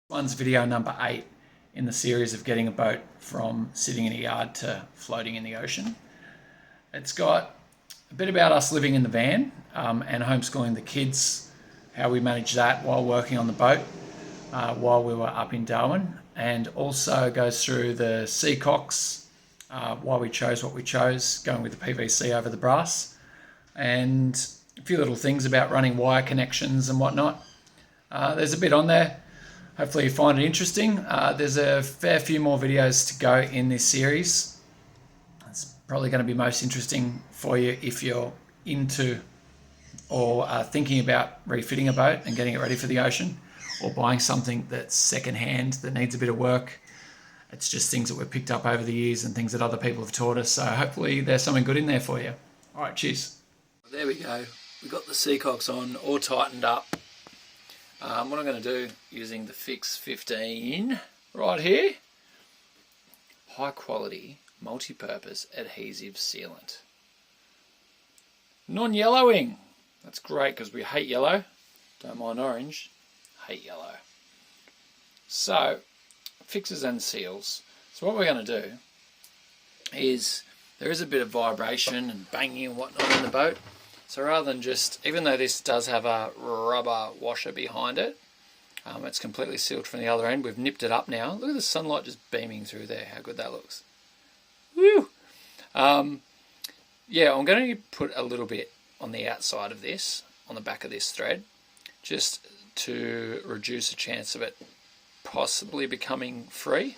One's video number 8 in the series of getting a boat from sitting in a yard to floating in the ocean. It's got a bit about us living in the van and homeschooling the kids, how we managed that while working on the boat while we were up in Darwin, and also goes through the Seacocks, why we chose what we chose, going with the PVC over the brass, and a few little things about running wire connections and whatnot. There's a bit on there. Hopefully you find it interesting. There's a fair few more videos to go in this series. It's probably going to be most interesting for you if you're into or thinking about refitting a boat and getting it ready for the ocean, or buying something that's secondhand that needs a bit of work. It's just things that we've picked up over the years and things that other people have taught us. So hopefully there's something good in there for you. All right, cheers. There we go. We've got the Seacocks on, all tightened up. What I'm going to do using the Fix 15 right here, high quality multi-purpose adhesive sealant. Non-yellowing. That's great because we hate yellow. Don't mind orange, hate yellow. So, fixes and seals. So what we're going to do is, there is a bit of vibration and banging and whatnot in the boat. So rather than just, even though this does have a rubber washer behind it, it's completely sealed from the other end. We've nipped it up now. Look at the sunlight just beaming through there. How good that looks. Woo! Yeah, I'm going to put a little bit on the outside of this, on the back of this thread, just to reduce the chance of it possibly becoming free.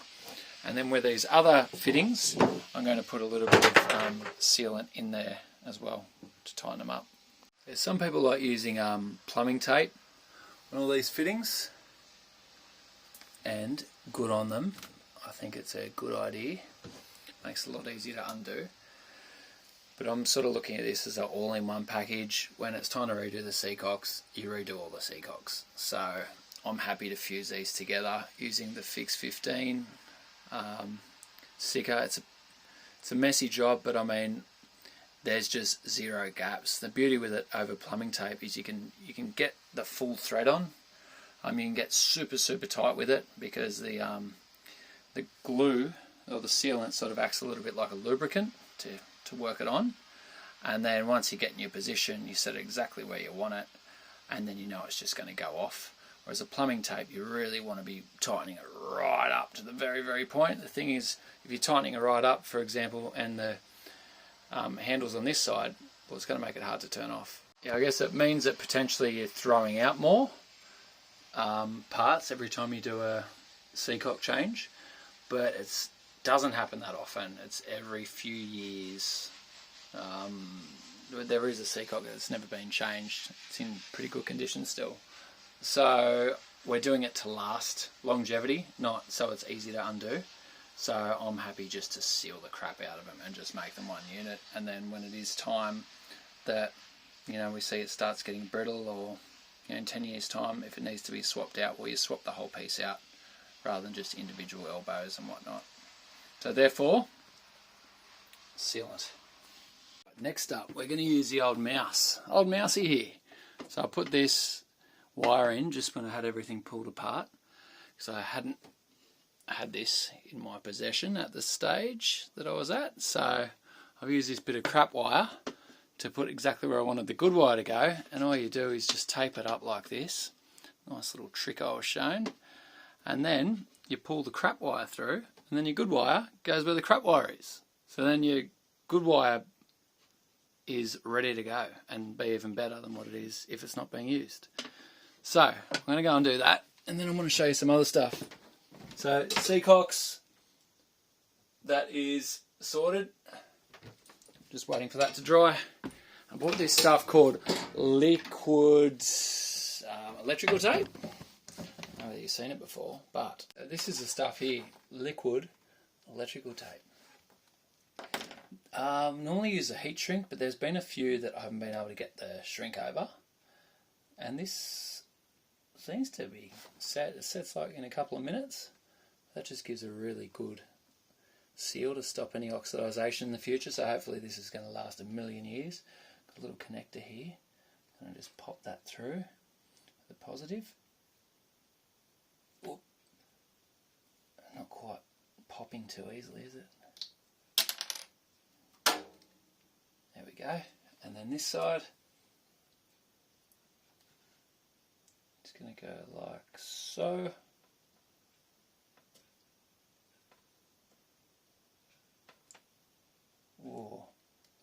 And then with these other fittings, I'm going to put a little bit of sealant in there as well to tighten them up. There's some people like using plumbing tape on all these fittings, and good on them. I think it's a good idea. Makes it a lot easier to undo. But I'm sort of looking at this as an all-in-one package. When it's time to redo the Seacocks, you redo all the Seacocks. So I'm happy to fuse these together using the Fix 15 sticker. It's a messy job, but I mean, there's just zero gaps. The beauty with it over plumbing tape is you can get the full thread on. You can get super tight with it because the glue or the sealant sort of acts a little bit like a lubricant to work it on. And then once you get in your position, you set it exactly where you want it, and then you know it's just going to go off. Whereas a plumbing tape, you really want to be tightening it right up to the very point. The thing is, if you're tightening it right up, for example, and the handles on this side, well, it's going to make it hard to turn off. Yeah, I guess it means that potentially you're throwing out more parts every time you do a Seacock change, but it doesn't happen that often. It's every few years. There is a Seacock that's never been changed. It's in pretty good condition still. So we're doing it to last, longevity, not so it's easy to undo. So I'm happy just to seal the crap out of them and just make them one unit. And then when it is time that, we see it starts getting brittle, or in 10 years time, if it needs to be swapped out, well, you swap the whole piece out rather than just individual elbows and whatnot. So therefore, sealant. Next up, we're going to use the old mousey here. So I put this wire in just when I had everything pulled apart, because I hadn't had this in my possession at the stage that I was at. So I've used this bit of crap wire to put exactly where I wanted the good wire to go, and all you do is just tape it up like this. Nice little trick I was shown. And then you pull the crap wire through, and then your good wire goes where the crap wire is. So then your good wire is ready to go and be even better than what it is if it's not being used. So I'm going to go and do that, and then I'm going to show you some other stuff. So Seacocks, that is sorted. Just waiting for that to dry. I bought this stuff called liquid electrical tape. I don't know whether you've seen it before, but this is the stuff here, liquid electrical tape. Normally use a heat shrink, but there's been a few that I haven't been able to get the shrink over. And this seems to be set. It sets like in a couple of minutes. That just gives a really good seal to stop any oxidization in the future. So hopefully this is going to last a million years. Got a little connector here. I'm going to just pop that through the positive. popping too easily, is it? There we go. And then this side, it's going to go like so. Whoa,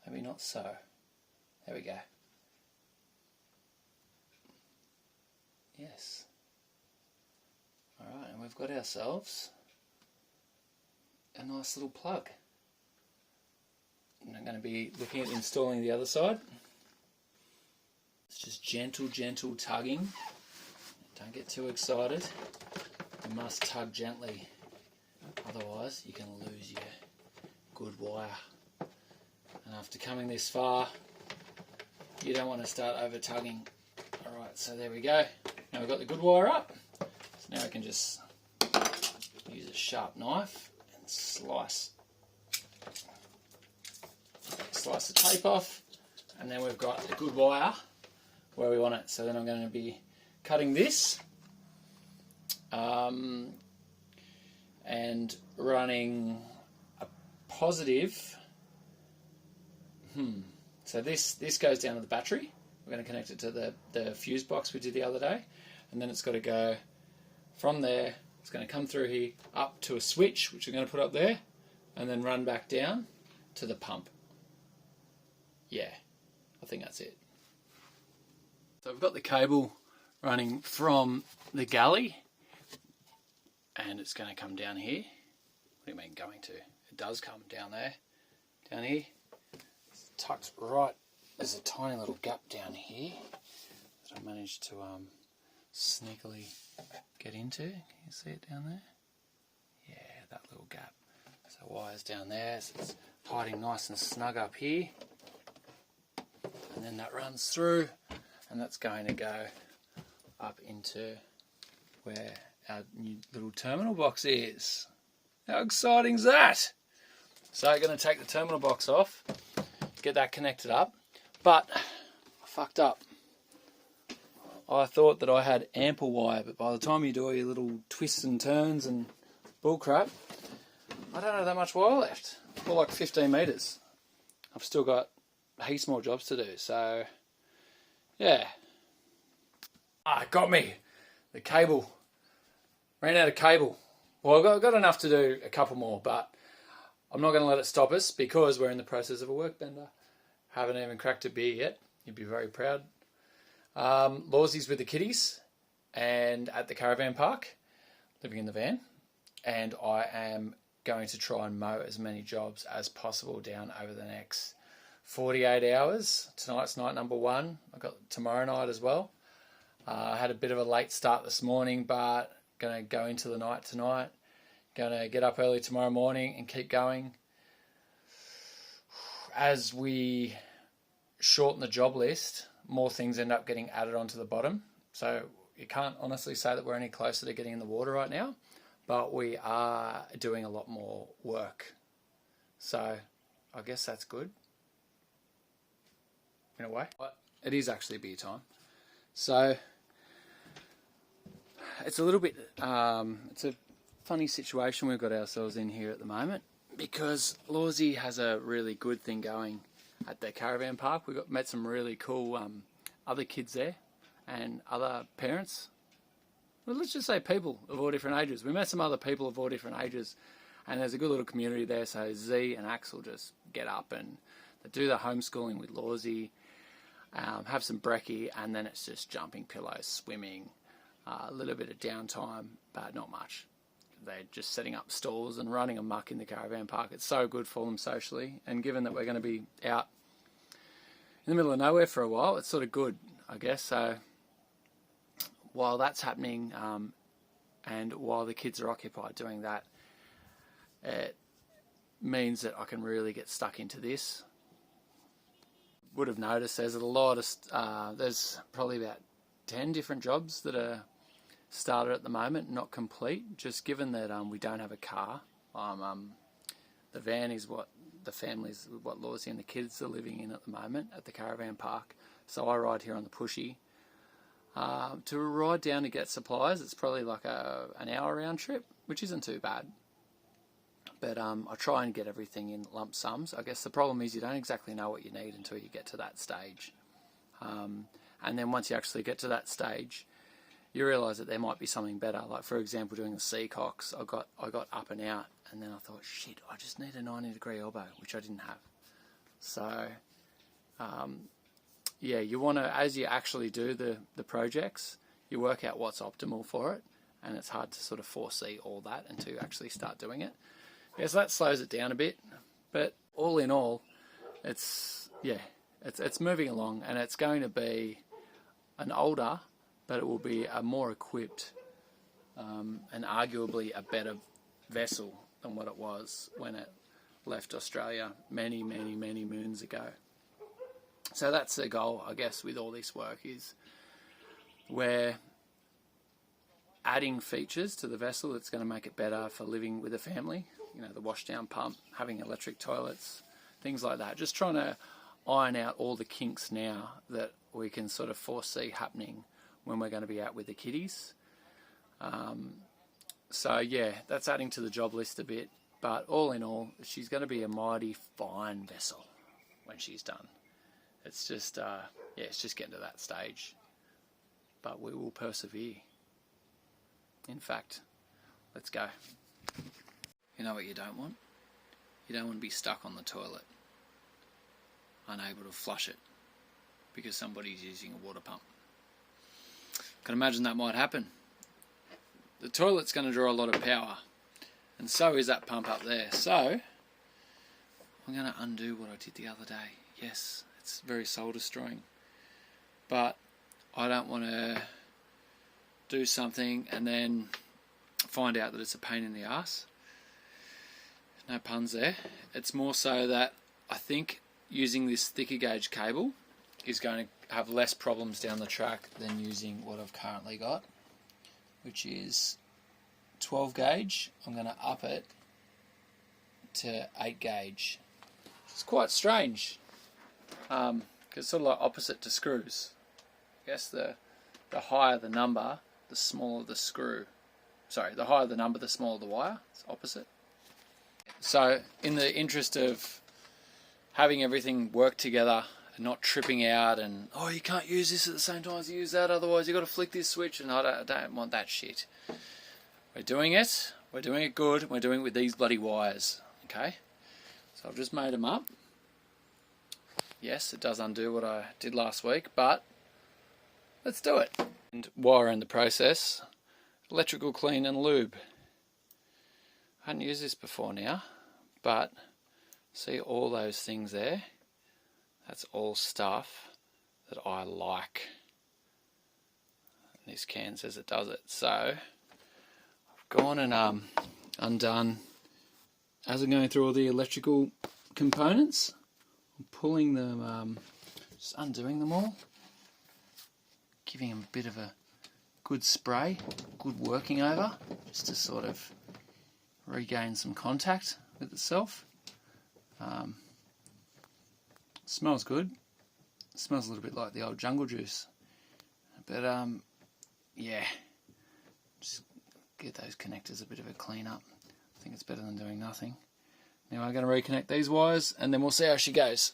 maybe not so. There we go. Yes. Alright, and we've got ourselves a nice little plug. And I'm going to be looking at installing the other side. It's just gentle tugging. Don't get too excited. You must tug gently, otherwise you can lose your good wire. And after coming this far, you don't want to start over tugging. Alright, so there we go. Now we've got the good wire up. So now I can just use a sharp knife and slice the tape off, and then we've got the good wire where we want it. So then I'm going to be cutting this and running a positive. So this goes down to the battery. We're going to connect it to the fuse box we did the other day, and then it's got to go from there. It's going to come through here up to a switch, which we're going to put up there, and then run back down to the pump. Yeah, I think that's it. So we've got the cable running from the galley, and it's going to come down here. What do you mean going to? It does come down there, down here. It's tucked right. There's a tiny little gap down here that I managed to sneakily get into. Can you see it down there? Yeah, that little gap. So wires down there, so it's hiding nice and snug up here. And then that runs through, and that's going to go up into where our new little terminal box is. How exciting is that? So I'm going to take the terminal box off, get that connected up, but I fucked up. I thought that I had ample wire, but by the time you do all your little twists and turns and bullcrap, I don't have that much wire left. More like 15 metres. I've still got heaps more jobs to do, so yeah. It got me. The cable. Ran out of cable. Well, I've got enough to do a couple more, but I'm not going to let it stop us because we're in the process of a work bender. Haven't even cracked a beer yet. You'd be very proud. Lawsy's with the kiddies and at the caravan park, living in the van, and I am going to try and mow as many jobs as possible down over the next 48 hours. Tonight's night number 1. I've got tomorrow night as well. I had a bit of a late start this morning, but going to go into the night tonight. Going to get up early tomorrow morning and keep going. As we shorten the job list, more things end up getting added onto the bottom. So you can't honestly say that we're any closer to getting in the water right now, but we are doing a lot more work. So I guess that's good. In a way. But it is actually beer time. So it's a little bit, it's a funny situation we've got ourselves in here at the moment, because Lawsy has a really good thing going at the caravan park. We met some really cool other kids there and other parents. Well, let's just say people of all different ages. We met some other people of all different ages, and there's a good little community there. So Z and Axel just get up and they do the homeschooling with Lawsy, have some brekkie, and then it's just jumping pillows, swimming, a little bit of downtime, but not much. They're just setting up stalls and running amok in the caravan park. It's so good for them socially, and given that we're going to be out in the middle of nowhere for a while, it's sort of good, I guess. So while that's happening, and while the kids are occupied doing that, it means that I can really get stuck into this. Would have noticed there's a lot of there's probably about 10 different jobs that are started at the moment, not complete, just given that we don't have a car. The van is what Lawsy and the kids are living in at the moment at the caravan park, so I ride here on the pushy. To ride down to get supplies, it's probably like an hour round trip, which isn't too bad. But I try and get everything in lump sums. I guess the problem is you don't exactly know what you need until you get to that stage. And then once you actually get to that stage, you realise that there might be something better. Like, for example, doing the Seacocks, I got up and out, and then I thought, shit, I just need a 90-degree elbow, which I didn't have. So, yeah, you want to, as you actually do the projects, you work out what's optimal for it, and it's hard to sort of foresee all that until you actually start doing it. Yeah, so that slows it down a bit, but all in all, it's moving along, and it's going to be an older, but it will be a more equipped and arguably a better vessel than what it was when it left Australia many, many, many moons ago. So that's the goal, I guess, with all this work, is we're adding features to the vessel that's going to make it better for living with a family. You know, the washdown pump, having electric toilets, things like that. Just trying to iron out all the kinks now that we can sort of foresee happening when we're going to be out with the kiddies. So yeah, that's adding to the job list a bit, but all in all, she's going to be a mighty fine vessel when she's done. It's just, yeah, it's just getting to that stage, but we will persevere. In fact, let's go. You know what you don't want? You don't want to be stuck on the toilet, unable to flush it because somebody's using a water pump. I can imagine that might happen. The toilet's going to draw a lot of power, and so is that pump up there. So I'm going to undo what I did the other day. Yes, it's very soul destroying, but I don't want to do something and then find out that it's a pain in the ass. No puns there. It's more so that I think using this thicker gauge cable is going to have less problems down the track than using what I've currently got, which is 12 gauge. I'm going to up it to 8 gauge. It's quite strange, because it's sort of like opposite to screws. I guess the higher the number, the smaller the screw. Sorry, the higher the number, the smaller the wire. It's opposite. So in the interest of having everything work together and not tripping out and, oh, you can't use this at the same time as you use that, otherwise you've got to flick this switch, and I don't want that shit. We're doing it good, we're doing it with these bloody wires, okay? So I've just made them up. Yes, it does undo what I did last week, but let's do it. And while we're in the process, electrical clean and lube. I hadn't used this before now, but see all those things there? That's all stuff that I like. And this can says it does it. So I've gone and undone, as I'm going through all the electrical components, I'm pulling them, just undoing them all, giving them a bit of a good spray, good working over, just to sort of regain some contact with itself. Smells good. It smells a little bit like the old jungle juice, but yeah, just get those connectors a bit of a clean up. I think it's better than doing nothing. Now I'm going to reconnect these wires and then we'll see how she goes.